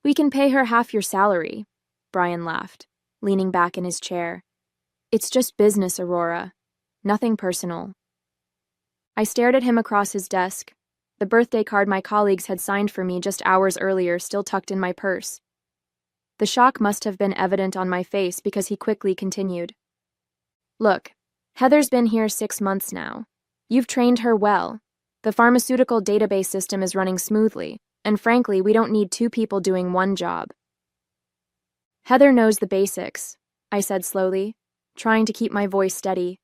We can pay her half your salary, Brian laughed, leaning back in his chair. It's just business, Aurora. Nothing personal. I stared at him across his desk, the birthday card my colleagues had signed for me just hours earlier still tucked in my purse. The shock must have been evident on my face because he quickly continued. Look, Heather's been here 6 months now. You've trained her well. The pharmaceutical database system is running smoothly, and frankly, we don't need 2 people doing one job. Heather knows the basics, I said slowly, trying to keep my voice steady.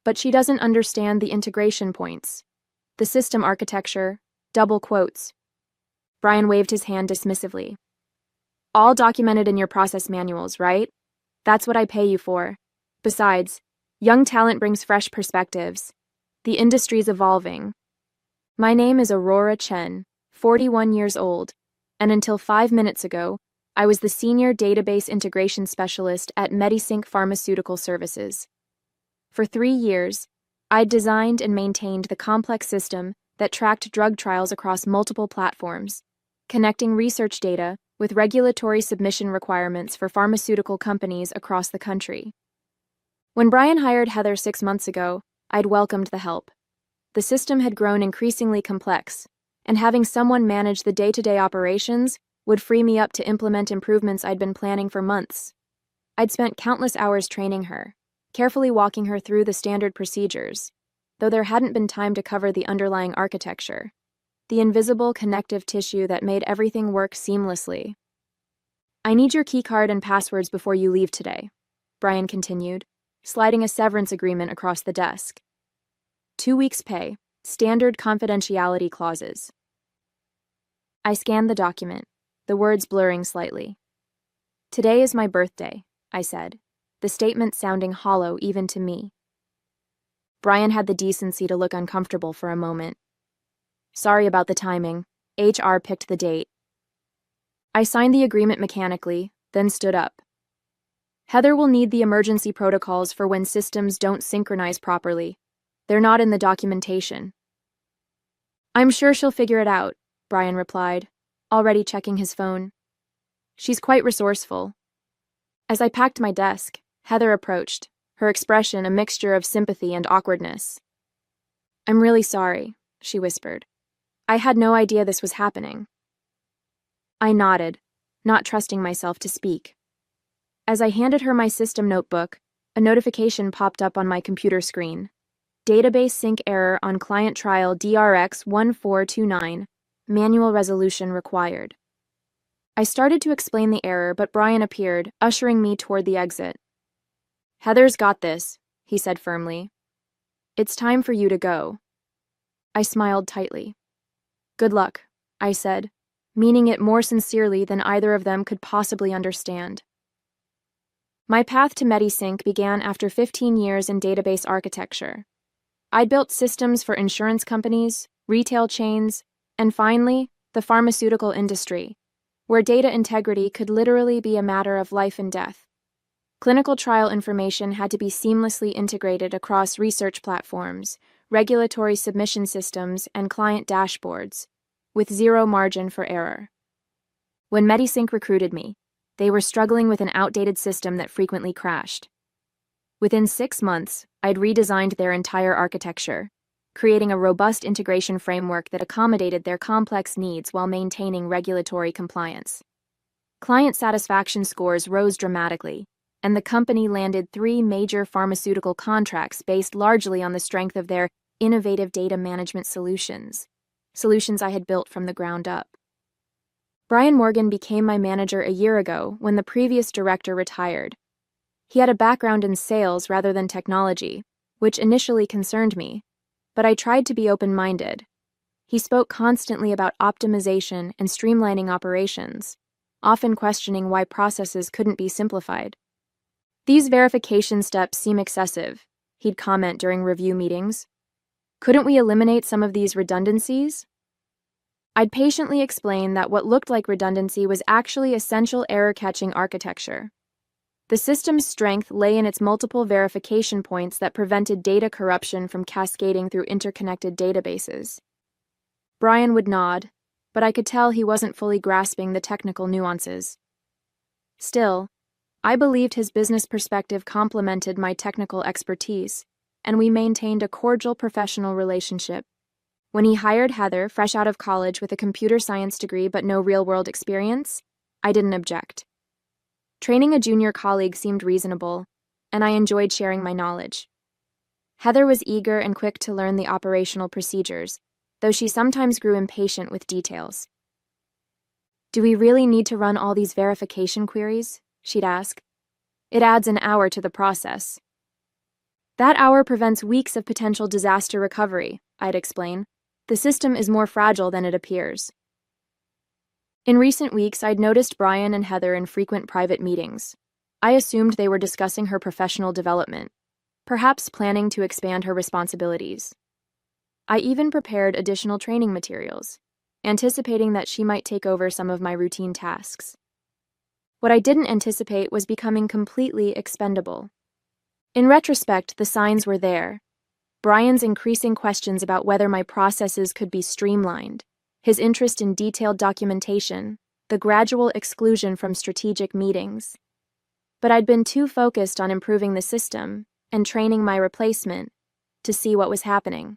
But she doesn't understand the integration points. The system architecture, double quotes. Brian waved his hand dismissively. All documented in your process manuals, right? That's what I pay you for. Besides, young talent brings fresh perspectives. The industry's evolving. My name is Aurora Chen, 41 years old, and until 5 minutes ago, I was the Senior Database Integration Specialist at MediSync Pharmaceutical Services. For 3 years, I'd designed and maintained the complex system that tracked drug trials across multiple platforms, connecting research data with regulatory submission requirements for pharmaceutical companies across the country. When Brian hired Heather 6 months ago, I'd welcomed the help. The system had grown increasingly complex, and having someone manage the day-to-day operations would free me up to implement improvements I'd been planning for months. I'd spent countless hours training her, carefully walking her through the standard procedures, though there hadn't been time to cover the underlying architecture, the invisible connective tissue that made everything work seamlessly. I need your keycard and passwords before you leave today, Brian continued, sliding a severance agreement across the desk. 2 weeks' pay, standard confidentiality clauses. I scanned the document, the words blurring slightly. Today is my birthday, I said, the statement sounding hollow even to me. Brian had the decency to look uncomfortable for a moment. Sorry about the timing. HR picked the date. I signed the agreement mechanically, then stood up. Heather will need the emergency protocols for when systems don't synchronize properly. They're not in the documentation. I'm sure she'll figure it out, Brian replied, already checking his phone. She's quite resourceful. As I packed my desk, Heather approached, her expression a mixture of sympathy and awkwardness. I'm really sorry, she whispered. I had no idea this was happening. I nodded, not trusting myself to speak. As I handed her my system notebook, a notification popped up on my computer screen. Database sync error on client trial DRX 1429, manual resolution required. I started to explain the error, but Brian appeared, ushering me toward the exit. Heather's got this, he said firmly. It's time for you to go. I smiled tightly. Good luck, I said, meaning it more sincerely than either of them could possibly understand. My path to MediSync began after 15 years in database architecture. I'd built systems for insurance companies, retail chains, and finally, the pharmaceutical industry, where data integrity could literally be a matter of life and death. Clinical trial information had to be seamlessly integrated across research platforms, regulatory submission systems, and client dashboards, with zero margin for error. When MediSync recruited me, they were struggling with an outdated system that frequently crashed. Within 6 months, I'd redesigned their entire architecture, creating a robust integration framework that accommodated their complex needs while maintaining regulatory compliance. Client satisfaction scores rose dramatically, and the company landed 3 major pharmaceutical contracts based largely on the strength of their innovative data management solutions I had built from the ground up. Brian Morgan became my manager a year ago when the previous director retired. He had a background in sales rather than technology, which initially concerned me, but I tried to be open-minded. He spoke constantly about optimization and streamlining operations, often questioning why processes couldn't be simplified. These verification steps seem excessive, he'd comment during review meetings. Couldn't we eliminate some of these redundancies? I'd patiently explain that what looked like redundancy was actually essential error-catching architecture. The system's strength lay in its multiple verification points that prevented data corruption from cascading through interconnected databases. Brian would nod, but I could tell he wasn't fully grasping the technical nuances. Still, I believed his business perspective complemented my technical expertise, and we maintained a cordial professional relationship. When he hired Heather, fresh out of college with a computer science degree but no real-world experience, I didn't object. Training a junior colleague seemed reasonable, and I enjoyed sharing my knowledge. Heather was eager and quick to learn the operational procedures, though she sometimes grew impatient with details. "Do we really need to run all these verification queries?" she'd ask. "It adds an hour to the process." "That hour prevents weeks of potential disaster recovery," I'd explain. "The system is more fragile than it appears." In recent weeks, I'd noticed Brian and Heather in frequent private meetings. I assumed they were discussing her professional development, perhaps planning to expand her responsibilities. I even prepared additional training materials, anticipating that she might take over some of my routine tasks. What I didn't anticipate was becoming completely expendable. In retrospect, the signs were there. Brian's increasing questions about whether my processes could be streamlined, his interest in detailed documentation, the gradual exclusion from strategic meetings. But I'd been too focused on improving the system and training my replacement to see what was happening.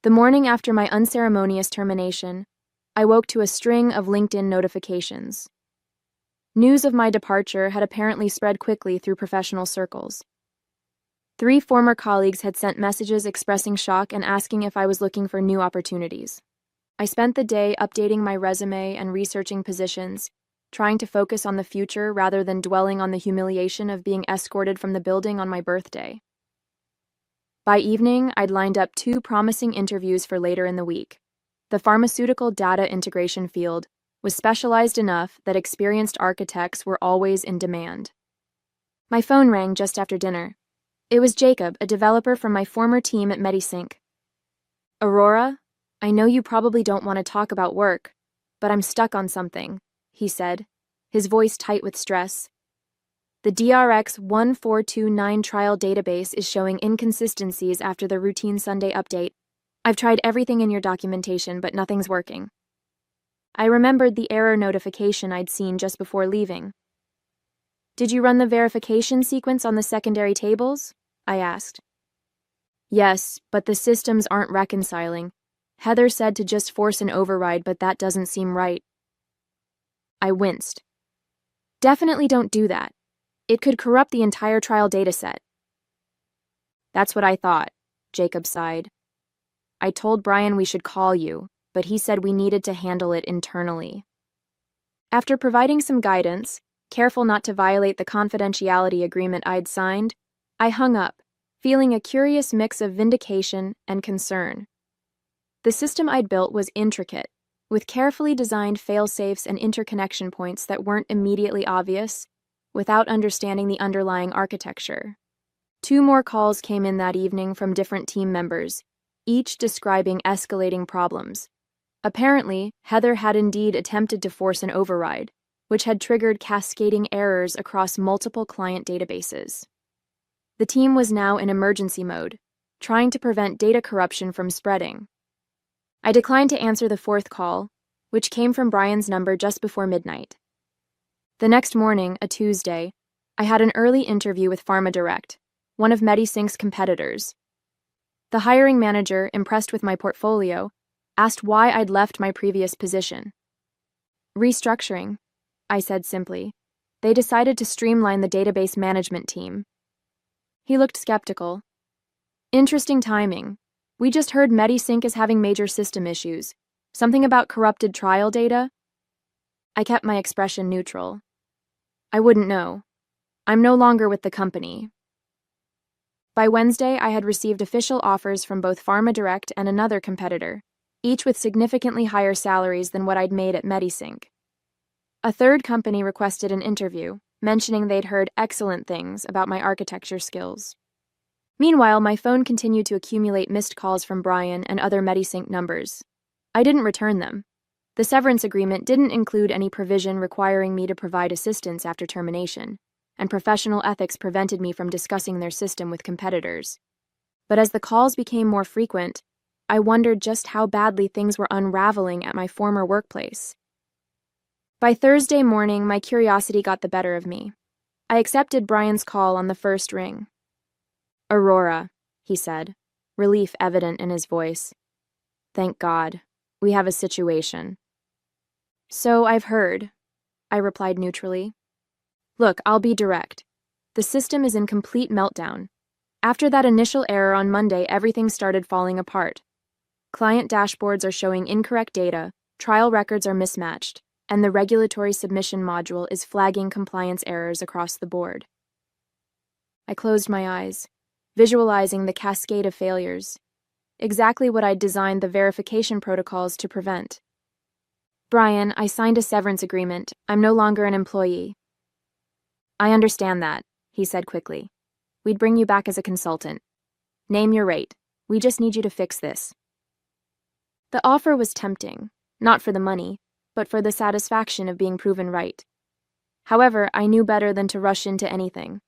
The morning after my unceremonious termination, I woke to a string of LinkedIn notifications. News of my departure had apparently spread quickly through professional circles. 3 former colleagues had sent messages expressing shock and asking if I was looking for new opportunities. I spent the day updating my resume and researching positions, trying to focus on the future rather than dwelling on the humiliation of being escorted from the building on my birthday. By evening, I'd lined up 2 promising interviews for later in the week. The pharmaceutical data integration field was specialized enough that experienced architects were always in demand. My phone rang just after dinner. It was Jacob, a developer from my former team at MediSync. "Aurora, I know you probably don't want to talk about work, but I'm stuck on something," he said, his voice tight with stress. "The DRX1429 trial database is showing inconsistencies after the routine Sunday update. I've tried everything in your documentation, but nothing's working." I remembered the error notification I'd seen just before leaving. "Did you run the verification sequence on the secondary tables?" I asked. "Yes, but the systems aren't reconciling. Heather said to just force an override, but that doesn't seem right." I winced. "Definitely don't do that. It could corrupt the entire trial dataset." "That's what I thought," Jacob sighed. "I told Brian we should call you, but he said we needed to handle it internally." After providing some guidance, careful not to violate the confidentiality agreement I'd signed, I hung up, feeling a curious mix of vindication and concern. The system I'd built was intricate, with carefully designed fail-safes and interconnection points that weren't immediately obvious, without understanding the underlying architecture. 2 more calls came in that evening from different team members, each describing escalating problems. Apparently, Heather had indeed attempted to force an override, which had triggered cascading errors across multiple client databases. The team was now in emergency mode, trying to prevent data corruption from spreading. I declined to answer the 4th call, which came from Brian's number just before midnight. The next morning, a Tuesday, I had an early interview with PharmaDirect, one of MediSync's competitors. The hiring manager, impressed with my portfolio, asked why I'd left my previous position. "Restructuring," I said simply. "They decided to streamline the database management team." He looked skeptical. "Interesting timing. We just heard MediSync is having major system issues. Something about corrupted trial data?" I kept my expression neutral. "I wouldn't know. I'm no longer with the company." By Wednesday, I had received official offers from both PharmaDirect and another competitor, each with significantly higher salaries than what I'd made at MediSync. A 3rd company requested an interview, mentioning they'd heard excellent things about my architecture skills. Meanwhile, my phone continued to accumulate missed calls from Brian and other MediSync numbers. I didn't return them. The severance agreement didn't include any provision requiring me to provide assistance after termination, and professional ethics prevented me from discussing their system with competitors. But as the calls became more frequent, I wondered just how badly things were unraveling at my former workplace. By Thursday morning, my curiosity got the better of me. I accepted Brian's call on the first ring. "Aurora," he said, relief evident in his voice. "Thank God. We have a situation." "So I've heard," I replied neutrally. "Look, I'll be direct. The system is in complete meltdown. After that initial error on Monday, everything started falling apart. Client dashboards are showing incorrect data, trial records are mismatched, and the regulatory submission module is flagging compliance errors across the board." I closed my eyes, visualizing the cascade of failures, exactly what I'd designed the verification protocols to prevent. "Brian, I signed a severance agreement. I'm no longer an employee." "I understand that," he said quickly. "We'd bring you back as a consultant. Name your rate. We just need you to fix this." The offer was tempting, not for the money, but for the satisfaction of being proven right. However, I knew better than to rush into anything.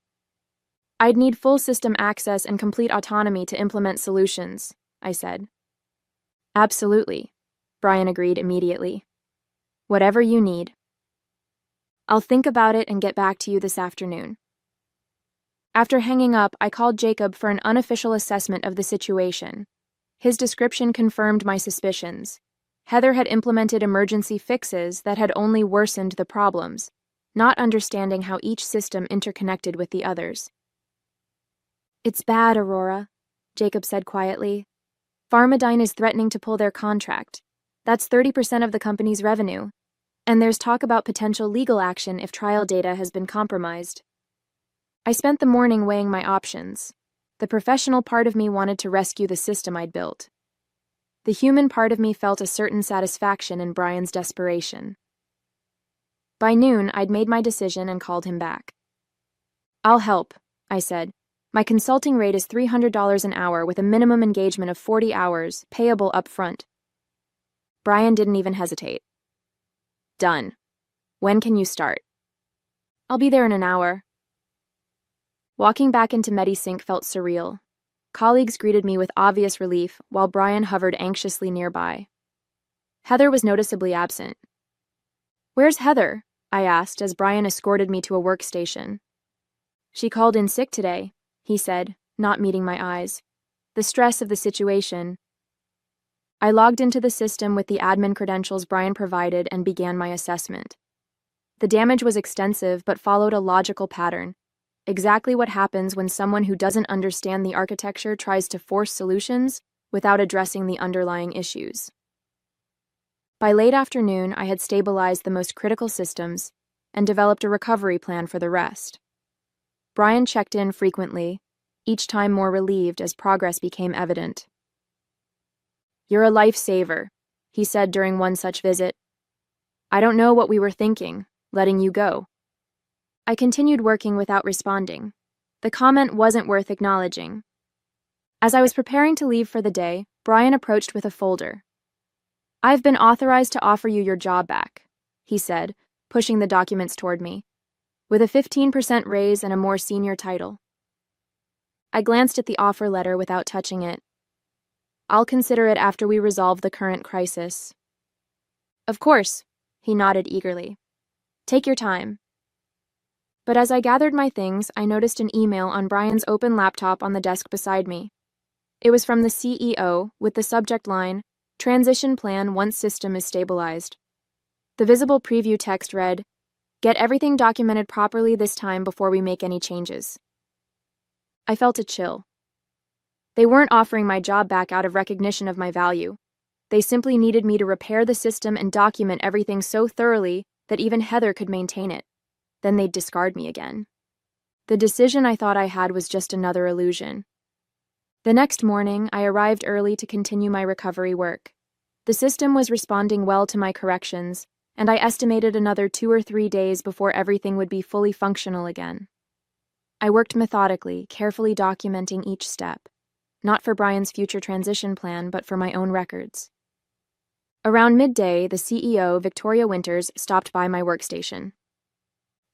I'd need full system access and complete autonomy to implement solutions, I said. "Absolutely," Brian agreed immediately. "Whatever you need. I'll think about it and get back to you this afternoon." After hanging up, I called Jacob for an unofficial assessment of the situation. His description confirmed my suspicions. Heather had implemented emergency fixes that had only worsened the problems, not understanding how each system interconnected with the others. "It's bad, Aurora," Jacob said quietly. "Pharmadyne is threatening to pull their contract. That's 30% of the company's revenue. And there's talk about potential legal action if trial data has been compromised." I spent the morning weighing my options. The professional part of me wanted to rescue the system I'd built. The human part of me felt a certain satisfaction in Brian's desperation. By noon, I'd made my decision and called him back. "I'll help," I said. "My consulting rate is $300 an hour with a minimum engagement of 40 hours, payable up front." Brian didn't even hesitate. "Done. When can you start?" "I'll be there in an hour." Walking back into MediSync felt surreal. Colleagues greeted me with obvious relief, while Brian hovered anxiously nearby. Heather was noticeably absent. "Where's Heather?" I asked as Brian escorted me to a workstation. "She called in sick today," he said, not meeting my eyes. The stress of the situation. I logged into the system with the admin credentials Brian provided and began my assessment. The damage was extensive but followed a logical pattern. Exactly what happens when someone who doesn't understand the architecture tries to force solutions without addressing the underlying issues. By late afternoon, I had stabilized the most critical systems and developed a recovery plan for the rest. Brian checked in frequently, each time more relieved as progress became evident. "You're a lifesaver," he said during one such visit. "I don't know what we were thinking, letting you go." I continued working without responding. The comment wasn't worth acknowledging. As I was preparing to leave for the day, Brian approached with a folder. "I've been authorized to offer you your job back," he said, pushing the documents toward me, "with a 15% raise and a more senior title." I glanced at the offer letter without touching it. "I'll consider it after we resolve the current crisis." "Of course," he nodded eagerly. "Take your time." But as I gathered my things, I noticed an email on Brian's open laptop on the desk beside me. It was from the CEO, with the subject line, "Transition plan once system is stabilized." The visible preview text read, "Get everything documented properly this time before we make any changes." I felt a chill. They weren't offering my job back out of recognition of my value. They simply needed me to repair the system and document everything so thoroughly that even Heather could maintain it. Then they'd discard me again. The decision I thought I had was just another illusion. The next morning, I arrived early to continue my recovery work. The system was responding well to my corrections, and I estimated another 2 or 3 days before everything would be fully functional again. I worked methodically, carefully documenting each step, not for Brian's future transition plan, but for my own records. Around midday, the CEO, Victoria Winters, stopped by my workstation.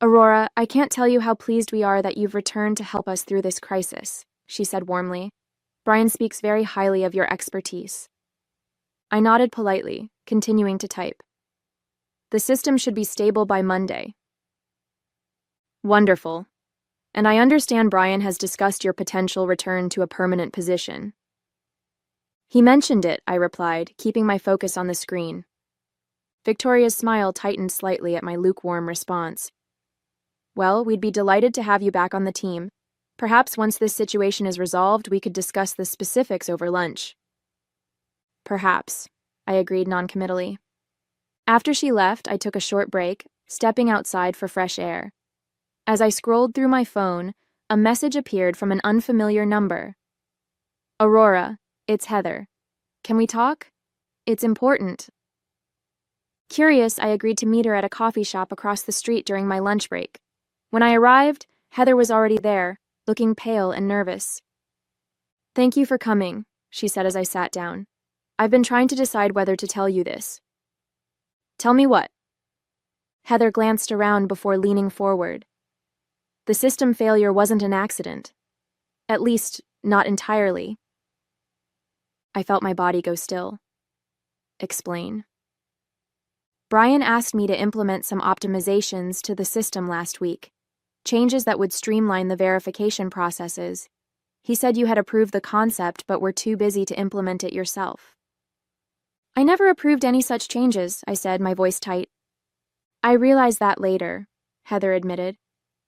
"Aurora, I can't tell you how pleased we are that you've returned to help us through this crisis," she said warmly. "Brian speaks very highly of your expertise. I nodded politely, continuing to type. The system should be stable by Monday. Wonderful. And I understand Brian has discussed your potential return to a permanent position. He mentioned it, I replied, keeping my focus on the screen. Victoria's smile tightened slightly at my lukewarm response. Well, we'd be delighted to have you back on the team. Perhaps once this situation is resolved, we could discuss the specifics over lunch. Perhaps, I agreed noncommittally. After she left, I took a short break, stepping outside for fresh air. As I scrolled through my phone, a message appeared from an unfamiliar number. Aurora, it's Heather. Can we talk? It's important. Curious, I agreed to meet her at a coffee shop across the street during my lunch break. When I arrived, Heather was already there, looking pale and nervous. Thank you for coming, she said as I sat down. I've been trying to decide whether to tell you this. Tell me what? Heather glanced around before leaning forward. The system failure wasn't an accident. At least, not entirely. I felt my body go still. Explain. Brian asked me to implement some optimizations to the system last week, changes that would streamline the verification processes. He said you had approved the concept but were too busy to implement it yourself. I never approved any such changes, I said, my voice tight. I realized that later, Heather admitted.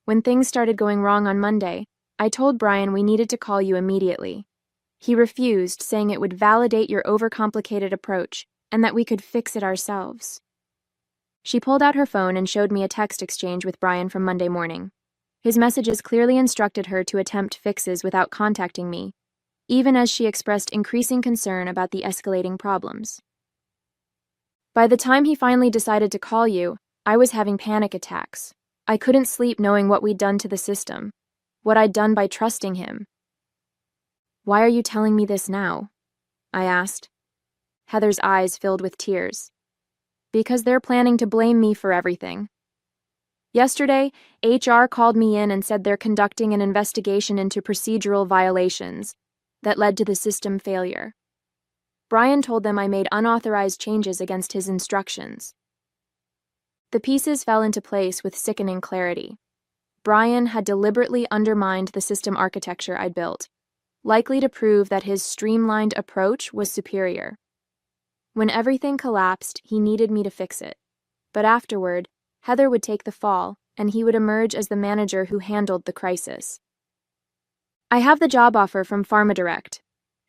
When things started going wrong on Monday, I told Brian we needed to call you immediately. He refused, saying it would validate your overcomplicated approach and that we could fix it ourselves. She pulled out her phone and showed me a text exchange with Brian from Monday morning. His messages clearly instructed her to attempt fixes without contacting me, even as she expressed increasing concern about the escalating problems. By the time he finally decided to call you, I was having panic attacks. I couldn't sleep knowing what we'd done to the system, what I'd done by trusting him. Why are you telling me this now? I asked. Heather's eyes filled with tears. Because they're planning to blame me for everything. Yesterday, HR called me in and said they're conducting an investigation into procedural violations that led to the system failure. Brian told them I made unauthorized changes against his instructions. The pieces fell into place with sickening clarity. Brian had deliberately undermined the system architecture I'd built, likely to prove that his streamlined approach was superior. When everything collapsed, he needed me to fix it. But afterward, Heather would take the fall, and he would emerge as the manager who handled the crisis. I have the job offer from PharmaDirect,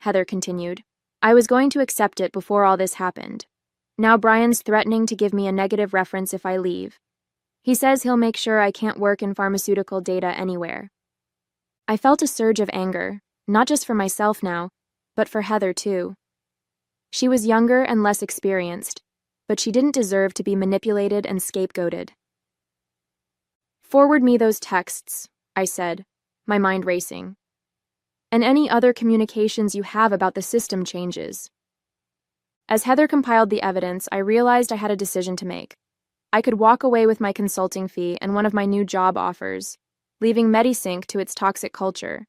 Heather continued. I was going to accept it before all this happened. Now Brian's threatening to give me a negative reference if I leave. He says he'll make sure I can't work in pharmaceutical data anywhere. I felt a surge of anger, not just for myself now, but for Heather too. She was younger and less experienced, but she didn't deserve to be manipulated and scapegoated. Forward me those texts, I said, my mind racing. And any other communications you have about the system changes. As Heather compiled the evidence, I realized I had a decision to make. I could walk away with my consulting fee and one of my new job offers, leaving MediSync to its toxic culture.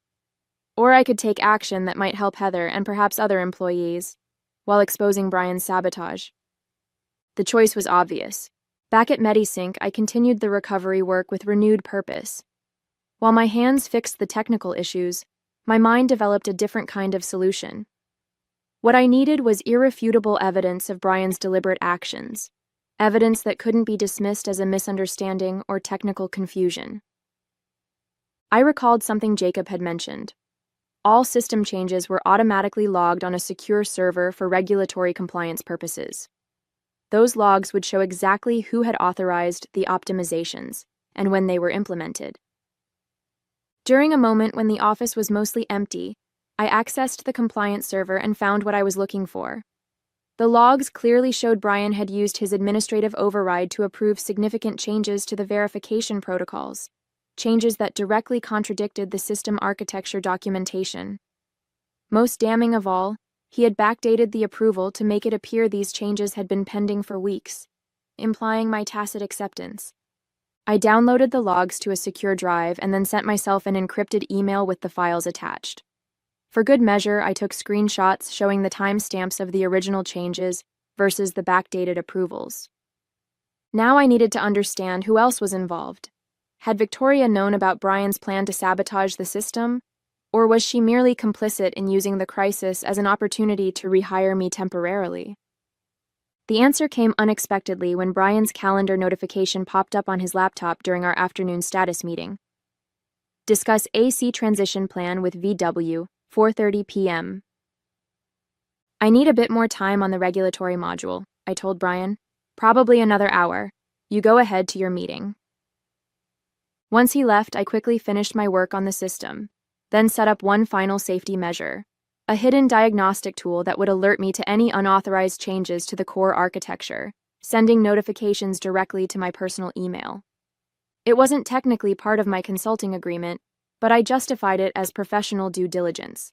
Or I could take action that might help Heather and perhaps other employees, while exposing Brian's sabotage. The choice was obvious. Back at MediSync, I continued the recovery work with renewed purpose. While my hands fixed the technical issues, my mind developed a different kind of solution. What I needed was irrefutable evidence of Brian's deliberate actions, evidence that couldn't be dismissed as a misunderstanding or technical confusion. I recalled something Jacob had mentioned. All system changes were automatically logged on a secure server for regulatory compliance purposes. Those logs would show exactly who had authorized the optimizations and when they were implemented. During a moment when the office was mostly empty, I accessed the compliance server and found what I was looking for. The logs clearly showed Brian had used his administrative override to approve significant changes to the verification protocols, changes that directly contradicted the system architecture documentation. Most damning of all, he had backdated the approval to make it appear these changes had been pending for weeks, implying my tacit acceptance. I downloaded the logs to a secure drive and then sent myself an encrypted email with the files attached. For good measure, I took screenshots showing the timestamps of the original changes versus the backdated approvals. Now I needed to understand who else was involved. Had Victoria known about Brian's plan to sabotage the system, or was she merely complicit in using the crisis as an opportunity to rehire me temporarily? The answer came unexpectedly when Brian's calendar notification popped up on his laptop during our afternoon status meeting. Discuss AC transition plan with VW, 4:30 p.m. I need a bit more time on the regulatory module, I told Brian. Probably another hour. You go ahead to your meeting. Once he left, I quickly finished my work on the system, then set up one final safety measure, a hidden diagnostic tool that would alert me to any unauthorized changes to the core architecture, sending notifications directly to my personal email. It wasn't technically part of my consulting agreement, but I justified it as professional due diligence.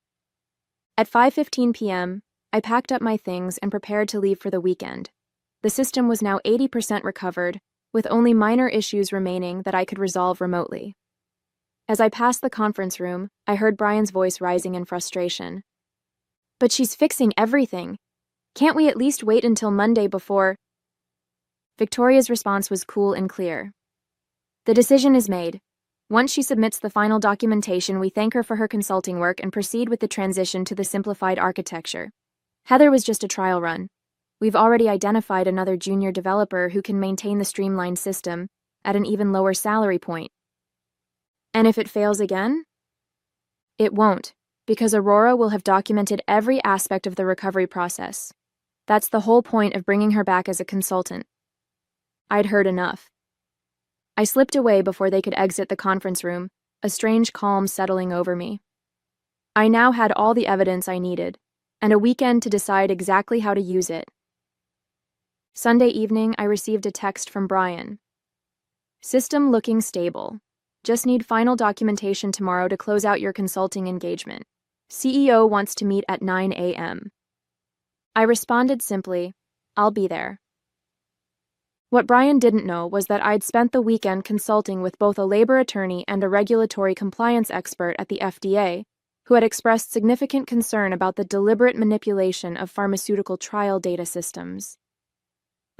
At 5:15 p.m., I packed up my things and prepared to leave for the weekend. The system was now 80% recovered, with only minor issues remaining that I could resolve remotely. As I passed the conference room, I heard Brian's voice rising in frustration. But she's fixing everything. Can't we at least wait until Monday before? Victoria's response was cool and clear. The decision is made. Once she submits the final documentation, we thank her for her consulting work and proceed with the transition to the simplified architecture. Heather was just a trial run. We've already identified another junior developer who can maintain the streamlined system at an even lower salary point. And if it fails again? It won't, because Aurora will have documented every aspect of the recovery process. That's the whole point of bringing her back as a consultant. I'd heard enough. I slipped away before they could exit the conference room, a strange calm settling over me. I now had all the evidence I needed, and a weekend to decide exactly how to use it. Sunday evening, I received a text from Brian. System looking stable. Just need final documentation tomorrow to close out your consulting engagement. CEO wants to meet at 9 a.m. I responded simply, I'll be there. What Brian didn't know was that I'd spent the weekend consulting with both a labor attorney and a regulatory compliance expert at the FDA, who had expressed significant concern about the deliberate manipulation of pharmaceutical trial data systems.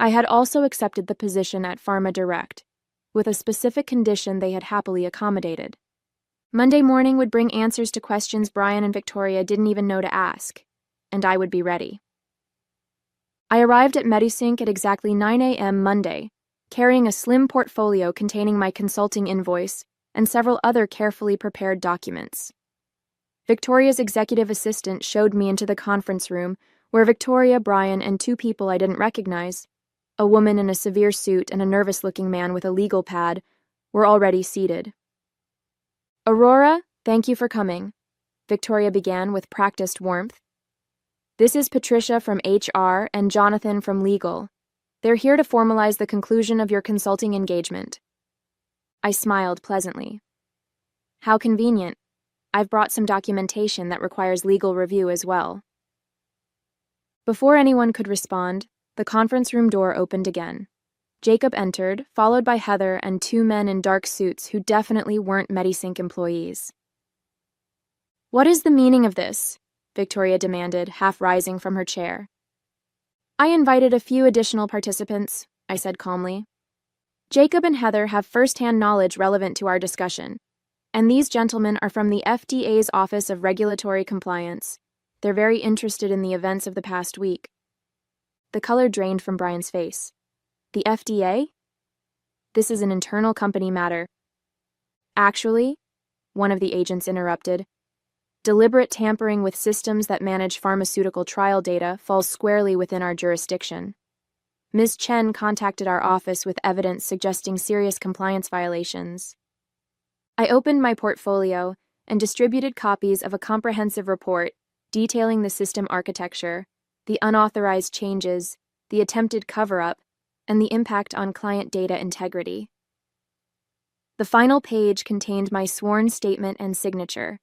I had also accepted the position at Pharma Direct, with a specific condition they had happily accommodated. Monday morning would bring answers to questions Brian and Victoria didn't even know to ask, and I would be ready. I arrived at MediSync at exactly 9 a.m. Monday, carrying a slim portfolio containing my consulting invoice and several other carefully prepared documents. Victoria's executive assistant showed me into the conference room where Victoria, Brian, and two people I didn't recognize, a woman in a severe suit and a nervous-looking man with a legal pad, were already seated. Aurora, thank you for coming, Victoria began with practiced warmth. This is Patricia from HR and Jonathan from Legal. They're here to formalize the conclusion of your consulting engagement. I smiled pleasantly. How convenient. I've brought some documentation that requires legal review as well. Before anyone could respond, the conference room door opened again. Jacob entered, followed by Heather and two men in dark suits who definitely weren't MediSync employees. What is the meaning of this? Victoria demanded, half rising from her chair. I invited a few additional participants, I said calmly. Jacob and Heather have first-hand knowledge relevant to our discussion, and these gentlemen are from the FDA's Office of Regulatory Compliance. They're very interested in the events of the past week. The color drained from Brian's face. The FDA? This is an internal company matter. Actually, one of the agents interrupted, deliberate tampering with systems that manage pharmaceutical trial data falls squarely within our jurisdiction. Ms. Chen contacted our office with evidence suggesting serious compliance violations. I opened my portfolio and distributed copies of a comprehensive report detailing the system architecture, the unauthorized changes, the attempted cover-up, and the impact on client data integrity. The final page contained my sworn statement and signature.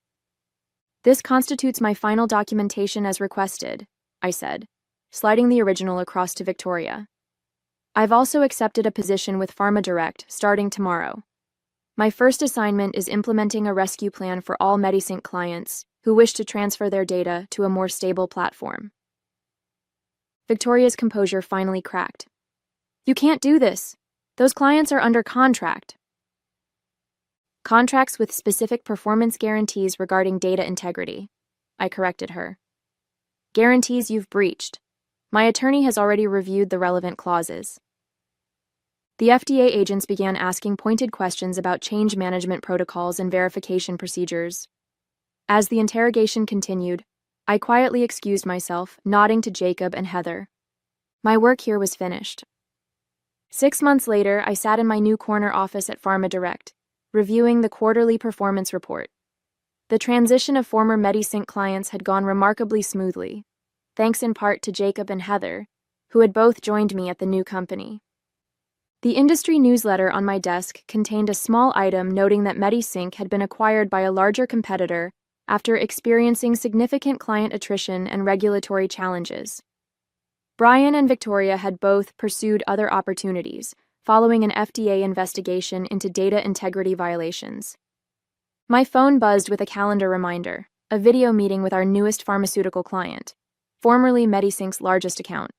This constitutes my final documentation as requested, I said, sliding the original across to Victoria. I've also accepted a position with Pharma Direct starting tomorrow. My first assignment is implementing a rescue plan for all MediSync clients who wished to transfer their data to a more stable platform. Victoria's composure finally cracked. "You can't do this. Those clients are under contract." "Contracts with specific performance guarantees regarding data integrity," I corrected her. "Guarantees you've breached. My attorney has already reviewed the relevant clauses." The FDA agents began asking pointed questions about change management protocols and verification procedures. As the interrogation continued, I quietly excused myself, nodding to Jacob and Heather. My work here was finished. 6 months later, I sat in my new corner office at PharmaDirect, reviewing the quarterly performance report. The transition of former MediSync clients had gone remarkably smoothly, thanks in part to Jacob and Heather, who had both joined me at the new company. The industry newsletter on my desk contained a small item noting that MediSync had been acquired by a larger competitor after experiencing significant client attrition and regulatory challenges. Brian and Victoria had both pursued other opportunities, following an FDA investigation into data integrity violations. My phone buzzed with a calendar reminder, a video meeting with our newest pharmaceutical client, formerly MediSync's largest account.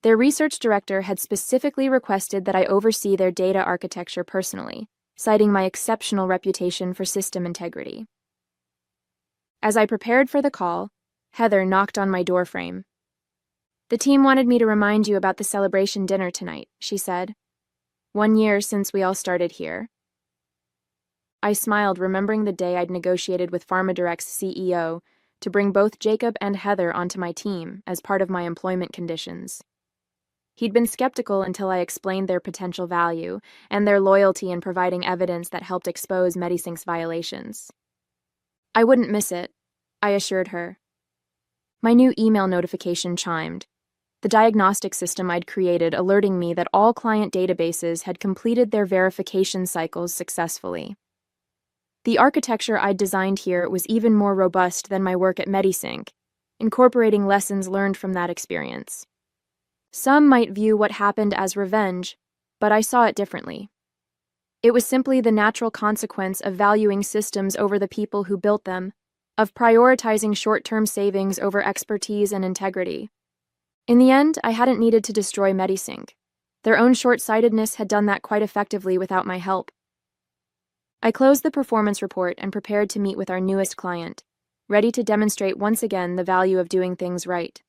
Their research director had specifically requested that I oversee their data architecture personally, citing my exceptional reputation for system integrity. As I prepared for the call, Heather knocked on my doorframe. "The team wanted me to remind you about the celebration dinner tonight," she said. "1 year since we all started here." I smiled, remembering the day I'd negotiated with PharmaDirect's CEO to bring both Jacob and Heather onto my team as part of my employment conditions. He'd been skeptical until I explained their potential value and their loyalty in providing evidence that helped expose MediSync's violations. "I wouldn't miss it," I assured her. My new email notification chimed, the diagnostic system I'd created alerting me that all client databases had completed their verification cycles successfully. The architecture I'd designed here was even more robust than my work at MediSync, incorporating lessons learned from that experience. Some might view what happened as revenge, but I saw it differently. It was simply the natural consequence of valuing systems over the people who built them, of prioritizing short-term savings over expertise and integrity. In the end, I hadn't needed to destroy MediSync. Their own short-sightedness had done that quite effectively without my help. I closed the performance report and prepared to meet with our newest client, ready to demonstrate once again the value of doing things right.